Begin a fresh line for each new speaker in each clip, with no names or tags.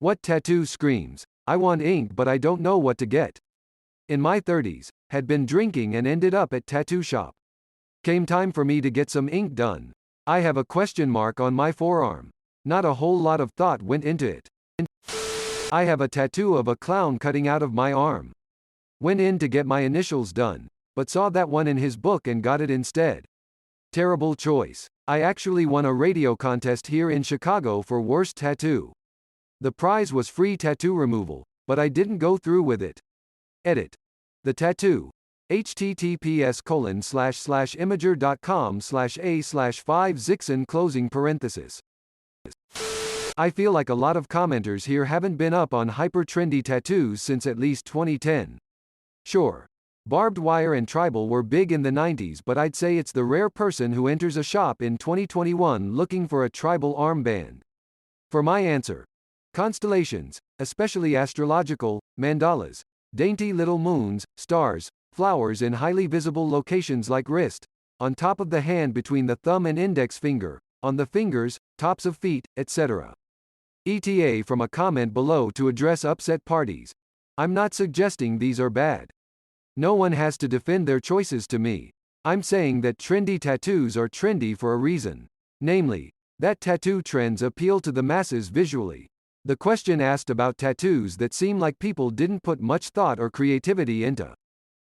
What tattoo screams, "I want ink but I don't know what to get"? In my 30s, had been drinking and ended up at tattoo shop. Came time for me to get some ink done. I have a question mark on my forearm. Not a whole lot of thought went into it. I have a tattoo of a clown cutting out of my arm. Went in to get my initials done, but saw that one in his book and got it instead. Terrible choice. I actually won a radio contest here in Chicago for worst tattoo. The prize was free tattoo removal, but I didn't go through with it. Edit. The tattoo. https://imager.com/a/5 I feel like a lot of commenters here haven't been up on hyper-trendy tattoos since at least 2010. Sure. Barbed wire and tribal were big in the 90s, but I'd say it's the rare person who enters a shop in 2021 looking for a tribal armband. For my answer, constellations, especially astrological, mandalas, dainty little moons, stars, flowers in highly visible locations like wrist, on top of the hand between the thumb and index finger, on the fingers, tops of feet, etc. ETA from a comment below to address upset parties. I'm not suggesting these are bad. No one has to defend their choices to me. I'm saying that trendy tattoos are trendy for a reason. Namely, that tattoo trends appeal to the masses visually. The question asked about tattoos that seem like people didn't put much thought or creativity into.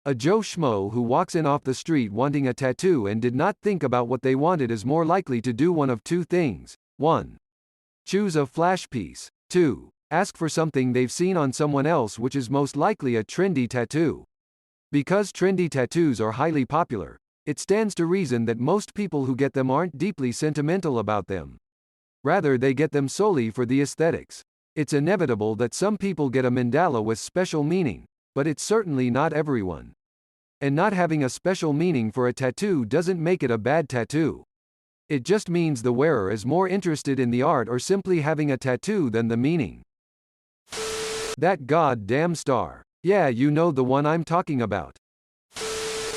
A Joe Schmo who walks in off the street wanting a tattoo and did not think about what they wanted is more likely to do one of two things. 1. Choose a flash piece. 2. Ask for something they've seen on someone else, which is most likely a trendy tattoo. Because trendy tattoos are highly popular, it stands to reason that most people who get them aren't deeply sentimental about them. Rather, they get them solely for the aesthetics. It's inevitable that some people get a mandala with special meaning, but it's certainly not everyone. And not having a special meaning for a tattoo doesn't make it a bad tattoo. It just means the wearer is more interested in the art or simply having a tattoo than the meaning. That goddamn star. Yeah, you know the one I'm talking about.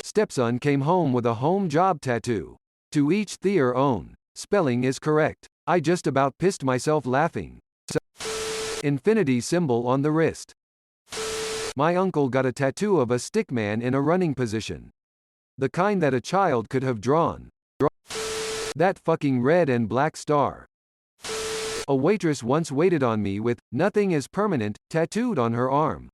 Stepson came home with a home job tattoo. To each their own. Spelling is correct. I just about pissed myself laughing. Infinity symbol on the wrist. My uncle got a tattoo of a stickman in a running position. The kind that a child could have drawn. That fucking red and black star. A waitress once waited on me with, "Nothing is permanent," tattooed on her arm.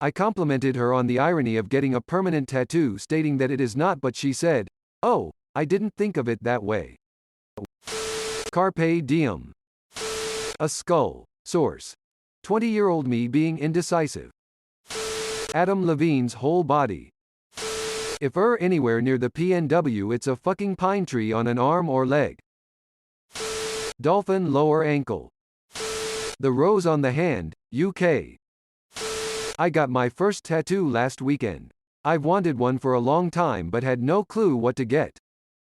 I complimented her on the irony of getting a permanent tattoo, stating that it is not, but she said, "Oh, I didn't think of it that way." Carpe diem. A skull. Source. 20-year-old me being indecisive. Adam Levine's whole body. If anywhere near the PNW, it's a fucking pine tree on an arm or leg. Dolphin lower ankle. The rose on the hand, UK. I got my first tattoo last weekend. I've wanted one for a long time but had no clue what to get.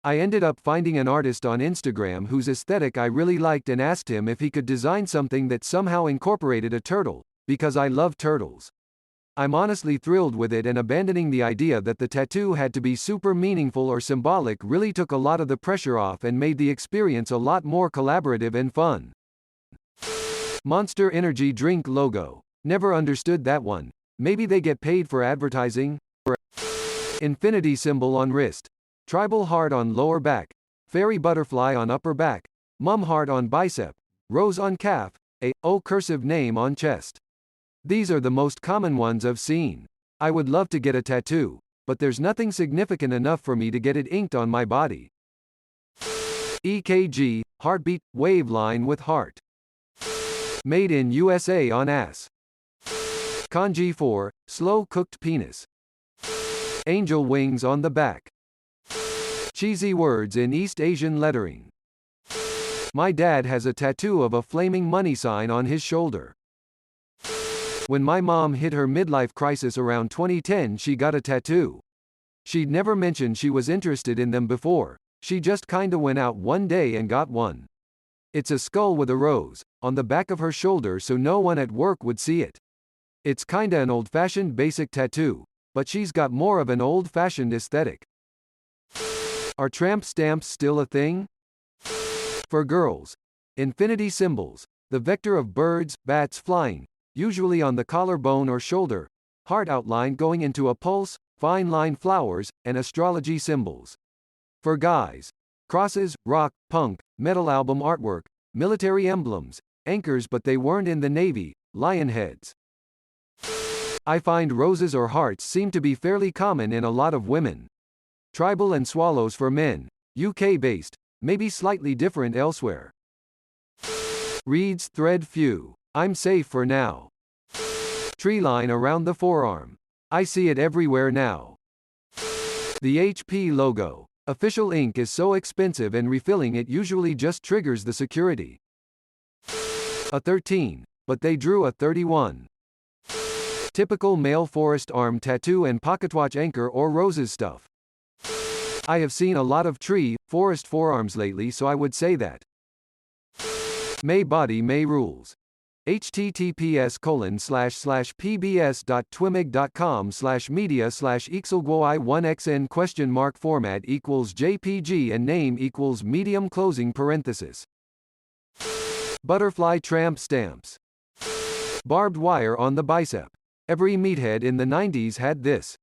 I ended up finding an artist on Instagram whose aesthetic I really liked and asked him if he could design something that somehow incorporated a turtle, because I love turtles. I'm honestly thrilled with it, and abandoning the idea that the tattoo had to be super meaningful or symbolic really took a lot of the pressure off and made the experience a lot more collaborative and fun. Monster Energy drink logo. Never understood that one. Maybe they get paid for advertising? Infinity symbol on wrist. Tribal heart on lower back. Fairy butterfly on upper back. Mum heart on bicep. Rose on calf. A O cursive name on chest. These are the most common ones I've seen. I would love to get a tattoo, but there's nothing significant enough for me to get it inked on my body. EKG, heartbeat, wave line with heart. Made in USA on ass. Kanji for, slow-cooked penis. Angel wings on the back. Cheesy words in East Asian lettering. My dad has a tattoo of a flaming money sign on his shoulder. When my mom hit her midlife crisis around 2010, she got a tattoo. She'd never mentioned she was interested in them before. She just kinda went out one day and got one. It's a skull with a rose on the back of her shoulder so no one at work would see it. It's kinda an old-fashioned basic tattoo, but she's got more of an old-fashioned aesthetic. Are tramp stamps still a thing? For girls. Infinity symbols. the vector of birds, bats flying, usually on the collarbone or shoulder, heart outline going into a pulse, fine line flowers, and astrology symbols. For guys, crosses, rock, punk, metal album artwork, military emblems, anchors but they weren't in the Navy, lion heads. I find roses or hearts seem to be fairly common in a lot of women. Tribal and swallows for men, UK-based, maybe slightly different elsewhere. Reeds thread few. I'm safe for now. Tree line around the forearm. I see it everywhere now. The HP logo. Official ink is so expensive and refilling it usually just triggers the security. A 13, but they drew a 31. Typical male forest arm tattoo and pocketwatch anchor or roses stuff. I have seen a lot of tree, forest forearms lately, so I would say that. May body may rules. https://pbs.twimig.com/media/ixelguoi1xn ? Format equals JPG and name equals medium closing parenthesis. Butterfly tramp stamps. Barbed wire on the bicep. Every meathead in the 90s had this.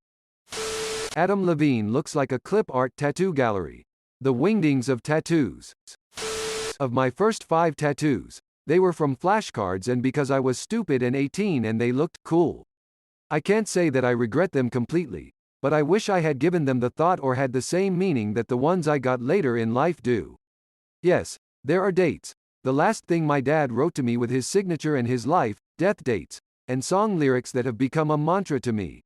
Adam Levine looks like a clip art tattoo gallery. The wingdings of tattoos. Of my first 5 tattoos, they were from flashcards and because I was stupid and 18 and they looked cool. I can't say that I regret them completely, but I wish I had given them the thought or had the same meaning that the ones I got later in life do. Yes, there are dates. The last thing my dad wrote to me with his signature and his life, death dates, and song lyrics that have become a mantra to me.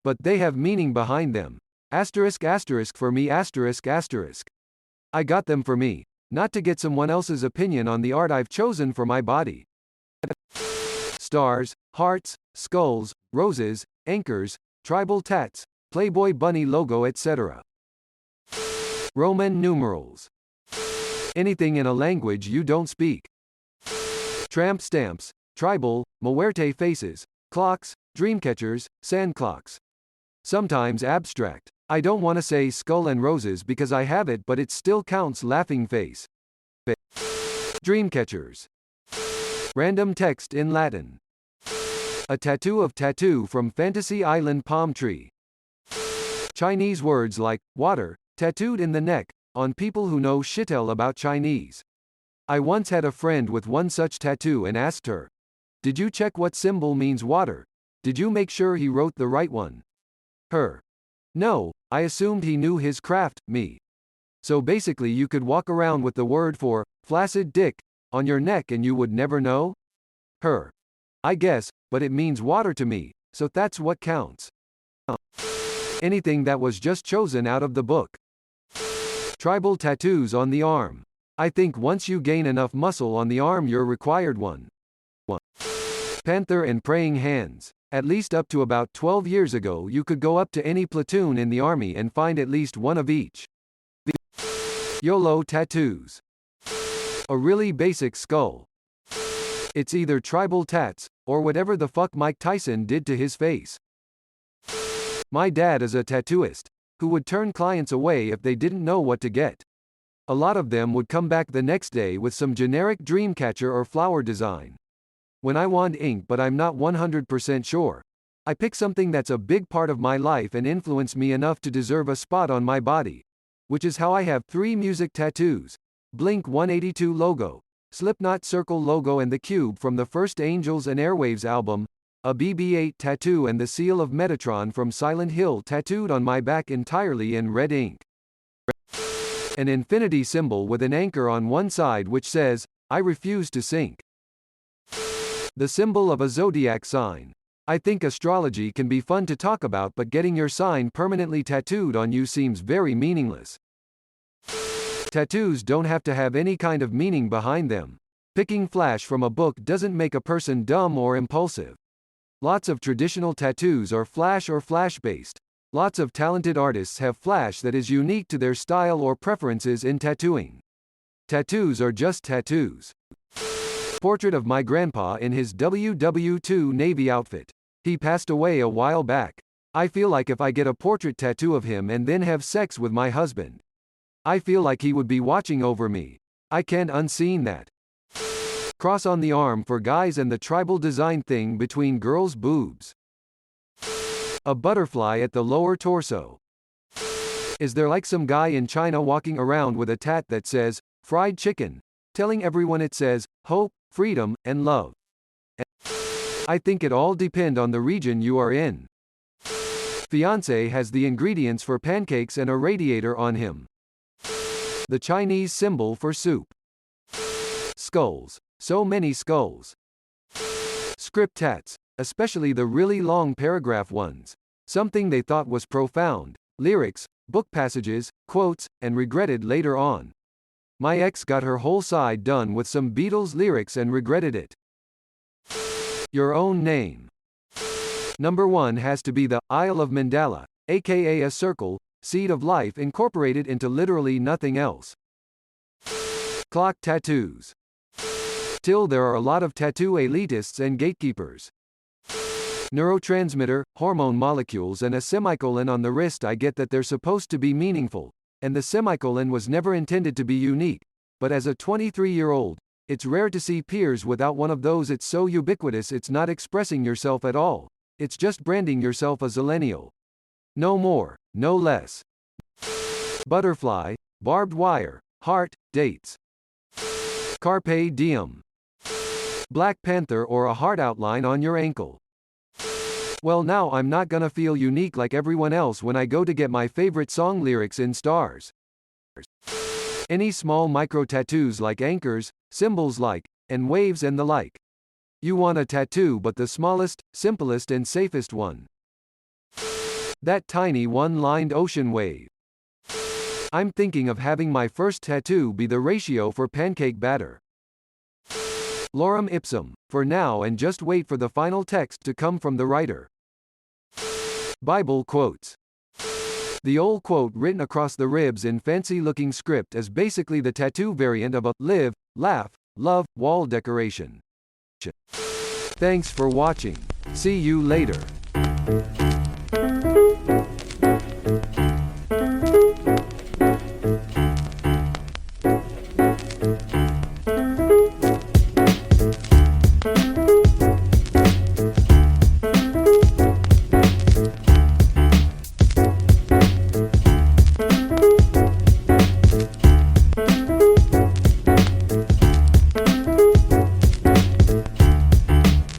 But they have meaning behind them. Asterisk asterisk for me asterisk asterisk. I got them for me, not to get someone else's opinion on the art I've chosen for my body. Stars, hearts, skulls, roses, anchors, tribal tats, Playboy bunny logo etc. Roman numerals. Anything in a language you don't speak. Tramp stamps, tribal, muerte faces, clocks, dreamcatchers, sand clocks. Sometimes abstract. I don't want to say skull and roses because I have it but it still counts laughing face. Dreamcatchers. Random text in Latin. A tattoo of tattoo from Fantasy Island palm tree. Chinese words like water, tattooed in the neck, on people who know shittell about Chinese. I once had a friend with one such tattoo and asked her, "Did you check what symbol means water? Did you make sure he wrote the right one?" Her. "No, I assumed he knew his craft." Me. "So basically you could walk around with the word for flaccid dick on your neck and you would never know?" Her. "I guess, but it means water to me, so that's what counts." Anything that was just chosen out of the book. Tribal tattoos on the arm. I think once you gain enough muscle on the arm you're required one. Panther and praying hands. At least up to about 12 years ago you could go up to any platoon in the army and find at least one of each. YOLO tattoos. A really basic skull. It's either tribal tats, or whatever the fuck Mike Tyson did to his face. My dad is a tattooist, who would turn clients away if they didn't know what to get. A lot of them would come back the next day with some generic dreamcatcher or flower design. When I want ink but I'm not 100% sure, I pick something that's a big part of my life and influenced me enough to deserve a spot on my body. Which is how I have 3 music tattoos. Blink 182 logo, Slipknot circle logo and the cube from the first Angels and Airwaves album, a BB-8 tattoo and the seal of Metatron from Silent Hill tattooed on my back entirely in red ink. An infinity symbol with an anchor on one side which says, "I refuse to sink." The symbol of a zodiac sign. I think astrology can be fun to talk about but getting your sign permanently tattooed on you seems very meaningless. Tattoos don't have to have any kind of meaning behind them. Picking flash from a book doesn't make a person dumb or impulsive. Lots of traditional tattoos are flash or flash-based. Lots of talented artists have flash that is unique to their style or preferences in tattooing. Tattoos are just tattoos. Portrait of my grandpa in his WW2 Navy outfit. He passed away a while back. I feel like if I get a portrait tattoo of him and then have sex with my husband, I feel like he would be watching over me. I can't unseen that. Cross on the arm for guys and the tribal design thing between girls' boobs. A butterfly at the lower torso. Is there like some guy in China walking around with a tat that says, fried chicken, telling everyone it says, hope, freedom, and love? I think it all depend on the region you are in. Fiancé has the ingredients for pancakes and a radiator on him. The Chinese symbol for soup. Skulls. So many skulls. Script tats, especially the really long paragraph ones. Something they thought was profound. Lyrics, book passages, quotes, and regretted later on. My ex got her whole side done with some Beatles lyrics and regretted it. Your own name. Number 1 has to be the Isle of Mandala, aka a circle, seed of life incorporated into literally nothing else. Clock tattoos. Till there are a lot of tattoo elitists and gatekeepers. Neurotransmitter, hormone molecules and a semicolon on the wrist. I get that they're supposed to be meaningful, and the semicolon was never intended to be unique, but as a 23-year-old, it's rare to see peers without one of those. It's so ubiquitous it's not expressing yourself at all. It's just branding yourself a zillennial. No more, no less. Butterfly, barbed wire, heart, dates. Carpe diem. Black Panther or a heart outline on your ankle. Well, now I'm not gonna feel unique like everyone else when I go to get my favorite song lyrics in stars. Any small micro tattoos like anchors, symbols like, and waves and the like. You want a tattoo, but the smallest, simplest and safest one. That tiny one-lined ocean wave. I'm thinking of having my first tattoo be the ratio for pancake batter. Lorem ipsum, for now, and just wait for the final text to come from the writer. Bible quotes. The old quote written across the ribs in fancy-looking script is basically the tattoo variant of a live, laugh, love wall decoration. Thanks for watching. See you later.